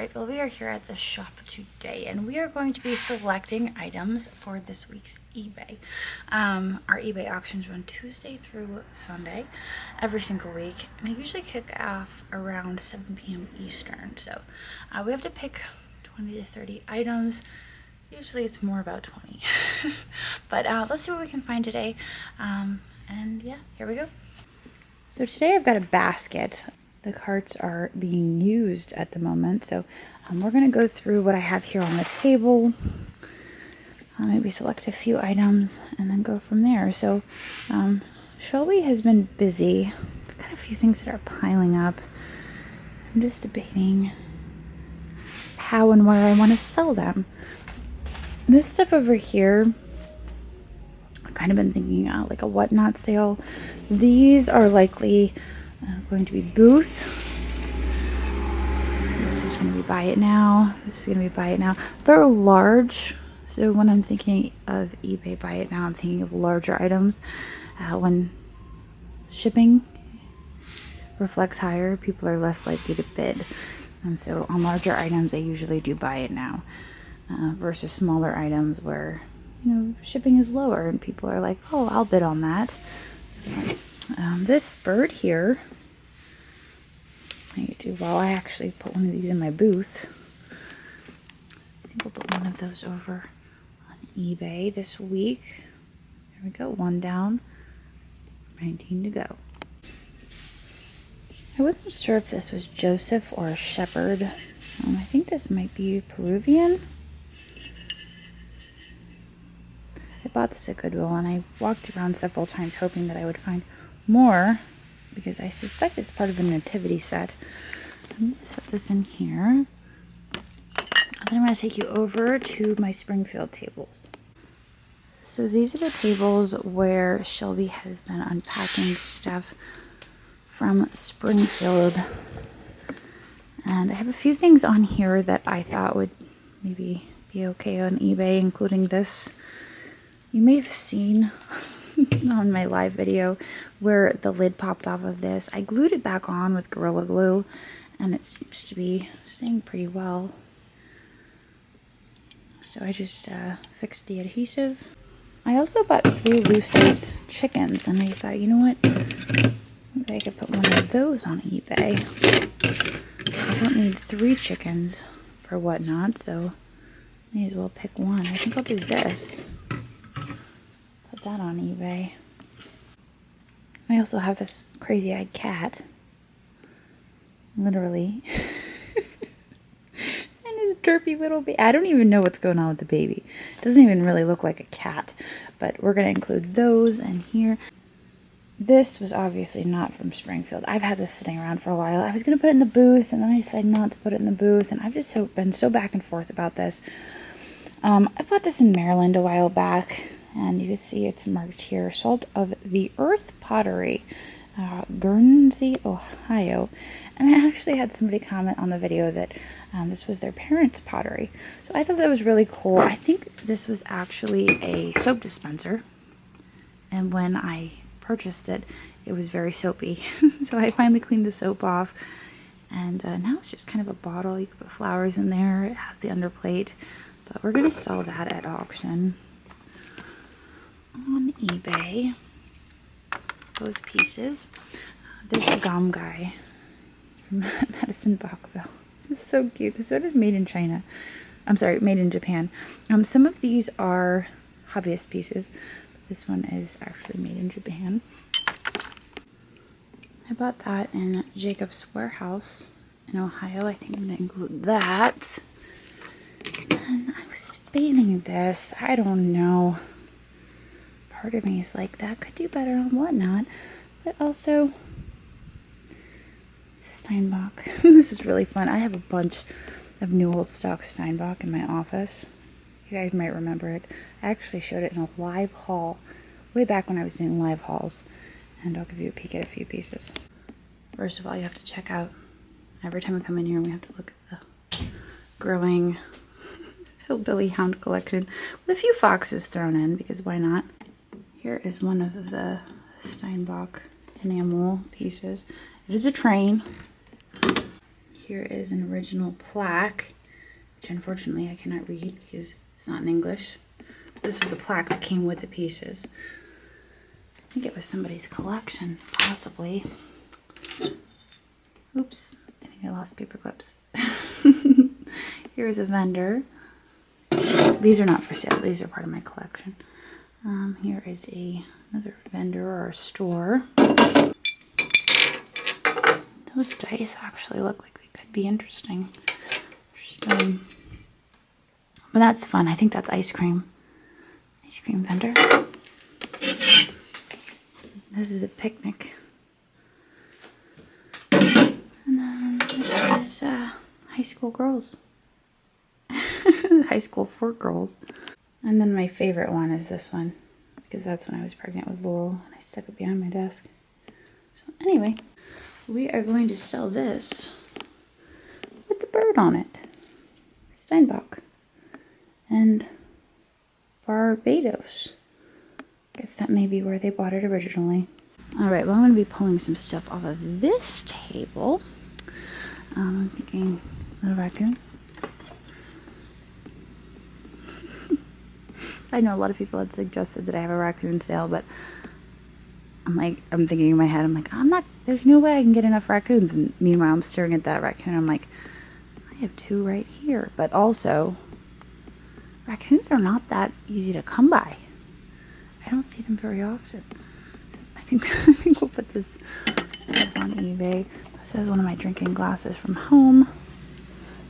Alright, well we are here at the shop today and we are going to be selecting items for this week's eBay. Our eBay auctions run Tuesday through Sunday every single week, and I usually kick off around 7 p.m. Eastern. So we have to pick 20 to 30 items. Usually it's more about 20. But let's see what we can find today. And yeah, here we go. So today I've got a basket. The carts are being used at the moment, so we're going to go through what I have here on the table, maybe select a few items, and then go from there. So Shelby has been busy. I've got a few things that are piling up. I'm just debating how and where I want to sell them. This stuff over here, I've kind of been thinking like a whatnot sale. These are likely going to be booth. This is going to be buy it now. This is going to be buy it now. They're large, so when I'm thinking of eBay buy it now, I'm thinking of larger items. When shipping reflects higher, people are less likely to bid, and so on larger items I usually do buy it now, versus smaller items where, you know, shipping is lower and people are like, oh, I'll bid on that. So, this bird here, I do well. I actually put one of these in my booth. So I think we'll put one of those over on eBay this week. There we go, one down, 19 to go. I wasn't sure if this was Joseph or a shepherd. I think this might be Peruvian. I bought this at Goodwill and I walked around several times hoping that I would find more, because I suspect it's part of a nativity set. I'm going to set this in here. And then I'm going to take you over to my Springfield tables. So these are the tables where Shelby has been unpacking stuff from Springfield. And I have a few things on here that I thought would maybe be okay on eBay, including this. You may have seen on my live video where the lid popped off of this. I glued it back on with Gorilla Glue and it seems to be staying pretty well. So I just fixed the adhesive. I also bought 3 Lucite chickens and I thought, you know what, maybe I could put one of those on eBay. I don't need 3 chickens for whatnot, so may as well pick one. I think I'll do this. Put that on eBay. I also have this crazy-eyed cat, literally, and his derpy little baby. I don't even know what's going on with the baby. It doesn't even really look like a cat, but we're going to include those in here. This was obviously not from Springfield. I've had this sitting around for a while. I was going to put it in the booth, and then I decided not to put it in the booth, and I've just been so back and forth about this. I bought this in Maryland a while back, and you can see it's marked here, Salt of the Earth Pottery, Guernsey, Ohio. And I actually had somebody comment on the video that this was their parents' pottery. So I thought that was really cool. I think this was actually a soap dispenser, and when I purchased it, it was very soapy. So I finally cleaned the soap off, and now it's just kind of a bottle. You can put flowers in there. It has the underplate, but we're going to sell that at auction on eBay. Both pieces. This gum guy from Madison Bachville. This is so cute. This one is made in China. I'm sorry, made in Japan. Some of these are hobbyist pieces. This one is actually made in Japan. I bought that in Jacob's Warehouse in Ohio. I think I'm going to include that. And I was debating this. I don't know. Part of me is like, that could do better on whatnot. But also, Steinbach. This is really fun. I have a bunch of new old stock Steinbach in my office. You guys might remember it. I actually showed it in a live haul way back when I was doing live hauls. And I'll give you a peek at a few pieces. First of all, you have to check out, every time we come in here, we have to look at the growing hillbilly hound collection with a few foxes thrown in, because why not? Here is one of the Steinbach enamel pieces. It is a train. here is an original plaque, which unfortunately I cannot read because it's not in English. This was the plaque that came with the pieces. I think it was somebody's collection, possibly. Oops, I think I lost paper clips. Here's a vendor. These are not for sale, these are part of my collection. Here is another vendor or a store. Those dice actually look like they could be interesting. But that's fun. I think that's ice cream. Ice cream vendor. This is a picnic. And then this is high school girls. High school for girls. And then my favorite one is this one, because that's when I was pregnant with Laurel and I stuck it behind my desk. So anyway, we are going to sell this with the bird on it. Steinbach. And Barbados. Guess that may be where they bought it originally. Alright, well I'm going to be pulling some stuff off of this table. I'm thinking little raccoon. I know a lot of people had suggested that I have a raccoon sale, but I'm thinking in my head, there's no way I can get enough raccoons. And meanwhile, I'm staring at that raccoon. I'm like, I have 2 right here. But also, raccoons are not that easy to come by. I don't see them very often. I think we'll put this up on eBay. This is one of my drinking glasses from home.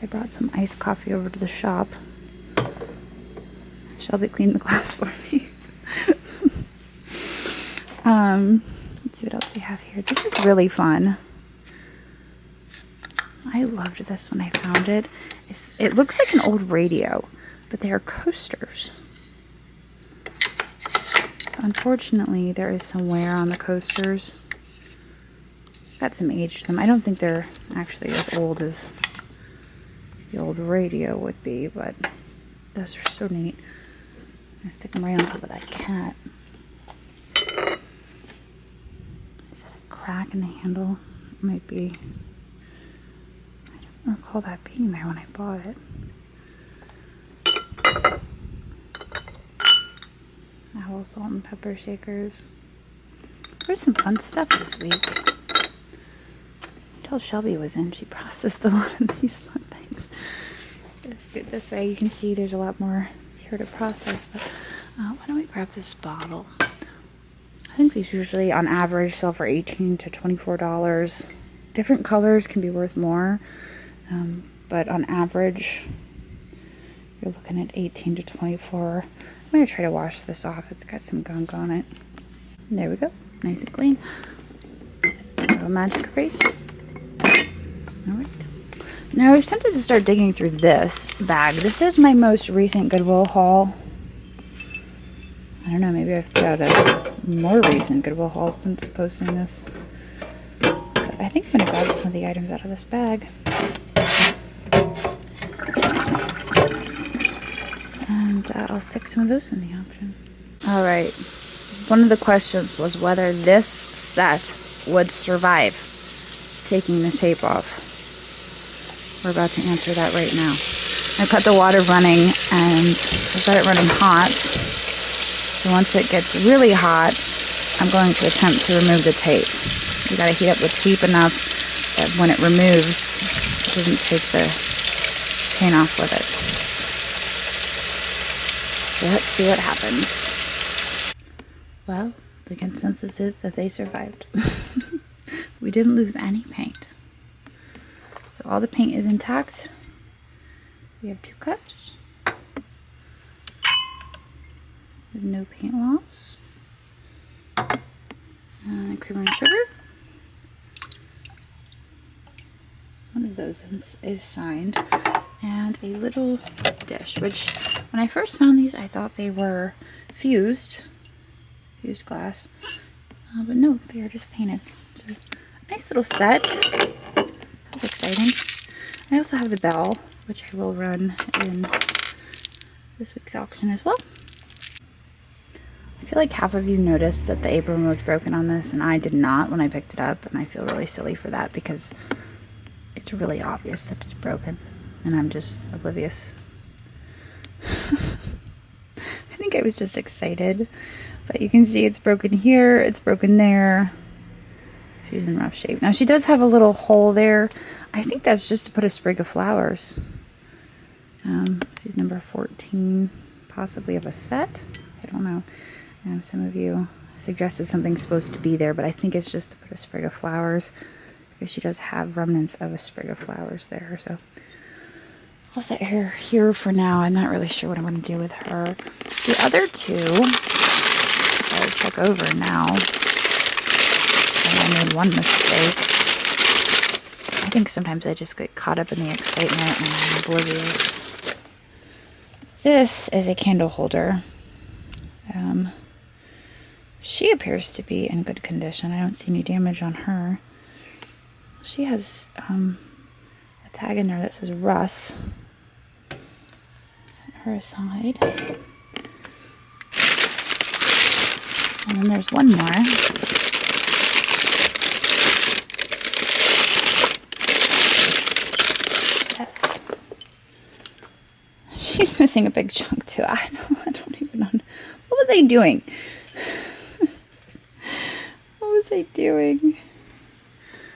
I brought some iced coffee over to the shop. Shelby cleaned the glass for me. Let's see what else we have here. This is really fun. I loved this when I found it. It looks like an old radio, but they are coasters. So unfortunately, there is some wear on the coasters. Got some age to them. I don't think they're actually as old as the old radio would be, but those are so neat. I stick them right on top of that cat. Is that a crack in the handle? It might be. I don't recall that being there when I bought it. Apple salt and pepper shakers. There's some fun stuff this week. Until Shelby was in, she processed a lot of these fun things. Let's get this way. You can see there's a lot more here to process, but why don't we grab this bottle? I think these usually on average sell for $18 to $24. Different colors can be worth more, but on average you're looking at $18 to $24. I'm going to try to wash this off. It's got some gunk on it. And there we go, nice and clean. A little magic eraser. Alright. Now I was tempted to start digging through this bag. This is my most recent Goodwill haul. I don't know, maybe I've put out a more recent Goodwill haul since posting this. But I think I'm going to grab some of the items out of this bag. And I'll stick some of those in the option. Alright, one of the questions was whether this set would survive taking the tape off. We're about to answer that right now. I got the water running and I've got it running hot. So once it gets really hot, I'm going to attempt to remove the tape. You gotta heat up the tape enough that when it removes, it doesn't take the paint off with it. So let's see what happens. Well, the consensus is that they survived. We didn't lose any paint. So all the paint is intact. We have 2 cups with no paint loss. Creamer and sugar. One of those is signed. And a little dish, which when I first found these, I thought they were fused glass. But no, they are just painted. So, nice little set. That's exciting. I also have the bell, which I will run in this week's auction as well. I feel like half of you noticed that the apron was broken on this, and I did not when I picked it up, and I feel really silly for that because it's really obvious that it's broken, and I'm just oblivious. I think I was just excited, but you can see it's broken here, it's broken there. She's in rough shape. Now she does have a little hole there. I think that's just to put a sprig of flowers. She's number 14, possibly of a set. I don't know. Some of you suggested something's supposed to be there, but I think it's just to put a sprig of flowers, because she does have remnants of a sprig of flowers there. So I'll set her here for now. I'm not really sure what I'm going to do with her. The other two, I'll check over now. I made one mistake. I think sometimes I just get caught up in the excitement and I'm oblivious. This is a candle holder. She appears to be in good condition. I don't see any damage on her. She has a tag in there that says Russ. Set her aside. And then there's one more. Yes. She's missing a big chunk too. I don't even know. What was I doing? What was I doing?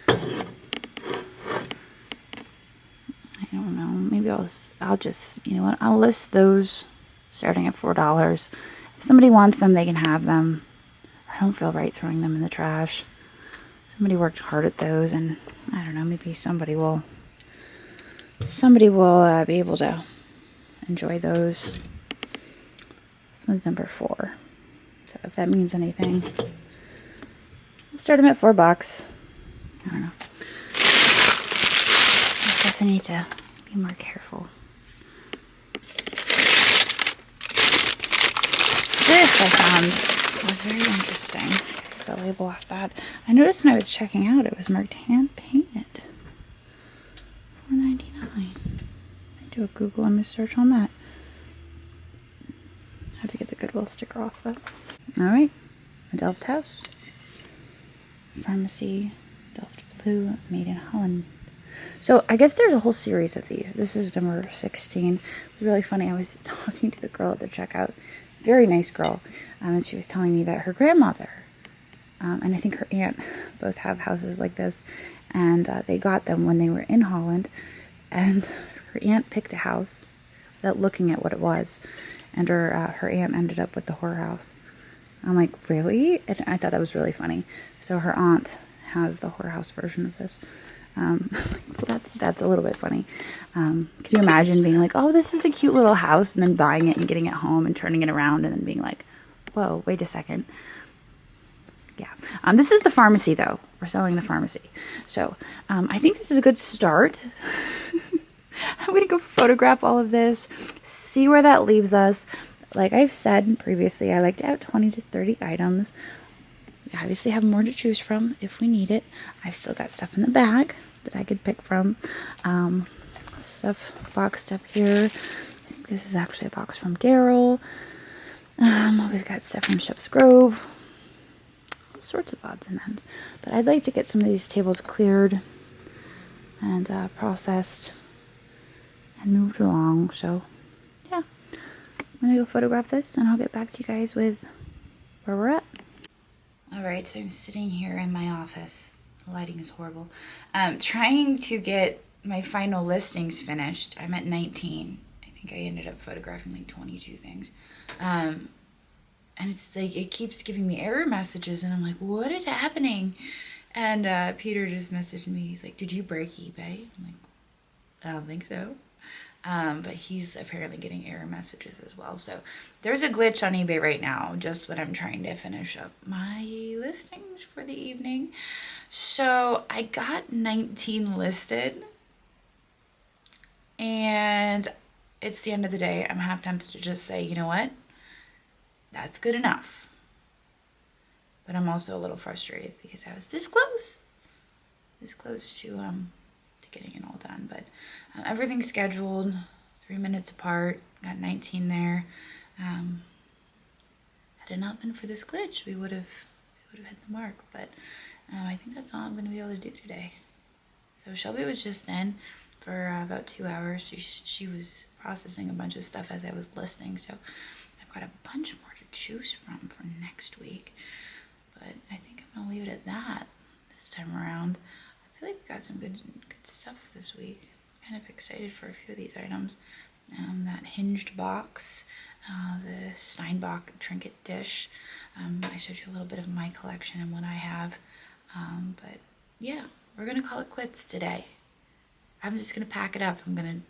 I don't know. Maybe I'll just, you know what? I'll list those starting at $4. If somebody wants them, they can have them. I don't feel right throwing them in the trash. Somebody worked hard at those, and I don't know, maybe somebody will be able to enjoy those. This one's number 4. So if that means anything, we'll start them at $4. I don't know. I guess I need to be more careful. This I found was very interesting. The label off that. I noticed when I was checking out, it was marked hand painted. $4.99. I do a Google image search on that. I have to get the Goodwill sticker off though. Alright, a Delft house. Pharmacy, Delft Blue, made in Holland. So I guess there's a whole series of these. This is number 16. It was really funny. I was talking to the girl at the checkout. Very nice girl. And she was telling me that her grandmother, and I think her aunt, both have houses like this. And they got them when they were in Holland. And her aunt picked a house without looking at what it was. And her aunt ended up with the whorehouse. I'm like, really? And I thought that was really funny. So her aunt has the whorehouse version of this. That's a little bit funny. Could you imagine being like, oh, this is a cute little house, and then buying it and getting it home and turning it around and then being like, whoa, wait a second. Yeah. This is the pharmacy, though. We're selling the pharmacy. So I think this is a good start. I'm going to go photograph all of this, see where that leaves us. Like I've said previously, I like to have 20 to 30 items. We obviously have more to choose from if we need it. I've still got stuff in the bag that I could pick from. Stuff boxed up here. I think this is actually a box from Daryl. We've got stuff from Ship's Grove. All sorts of odds and ends. But I'd like to get some of these tables cleared and processed and moved along. So, yeah. I'm going to go photograph this and I'll get back to you guys with where we're at. Alright, so I'm sitting here in my office. The lighting is horrible. Trying to get my final listings finished. I'm at 19. I think I ended up photographing like 22 things. And it's like, it keeps giving me error messages and I'm like, what is happening? And Peter just messaged me. He's like, did you break eBay? I'm like, I don't think so. But he's apparently getting error messages as well. So there's a glitch on eBay right now, just when I'm trying to finish up my listings for the evening. So I got 19 listed, and it's the end of the day. I'm half tempted to just say, you know what? That's good enough. But I'm also a little frustrated because I was this close to getting it all done. But everything's scheduled, 3 minutes apart. Got 19 there. Had it not been for this glitch, we would have hit the mark. But I think that's all I'm going to be able to do today. So Shelby was just in for about 2 hours. She was processing a bunch of stuff as I was listening, so I've got a bunch more to choose from for next week. But I think I'm gonna leave it at that this time around. I feel like we got some good stuff this week. Kind of excited for a few of these items. That hinged box, the Steinbach trinket dish. I showed you a little bit of my collection and what I have. But yeah, we're gonna call it quits today. I'm just gonna pack it up. I'm gonna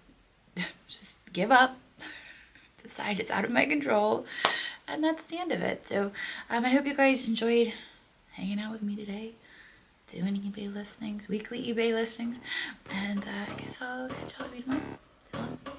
just give up, decide it's out of my control, and that's the end of it. So I hope you guys enjoyed hanging out with me today, doing eBay listings, weekly eBay listings, and I guess I'll catch y'all tomorrow. So